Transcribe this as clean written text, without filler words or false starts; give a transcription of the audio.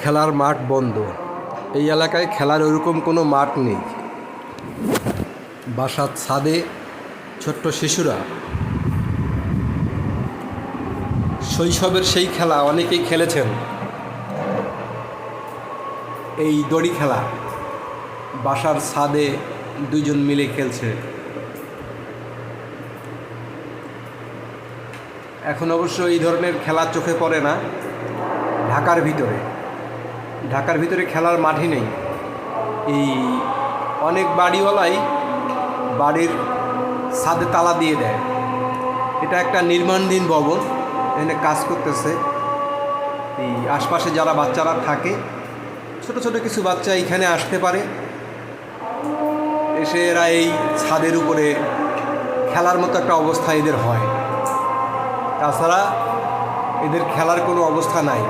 খেলার মাঠ বন্ধ। এই এলাকায় খেলার ওরকম কোনো মাঠ নেই। বাসার ছাদে ছোট্ট শিশুরা শৈশবের সেই খেলা অনেকেই খেলেছেন, এই দড়ি খেলা বাসার ছাদে দুইজন মিলে খেলছে। এখন অবশ্য এই ধরনের খেলা চোখে পড়ে না। ঢাকার ভিতরে খেলার মাঠই নেই। এই অনেক বাড়িওয়ালাই বাড়ির ছাদে তালা দিয়ে দেয়। এটা একটা নির্মাণাধীন ভবন, এখানে কাজ করতেছে। এই আশপাশে যারা বাচ্চারা থাকে, ছোট ছোট কিছু বাচ্চা এখানে আসতে পারে, এসে এরা এই ছাদের উপরে খেলার মতো একটা অবস্থা এদের হয়। তাছাড়া এদের খেলার কোনো অবস্থা নাই।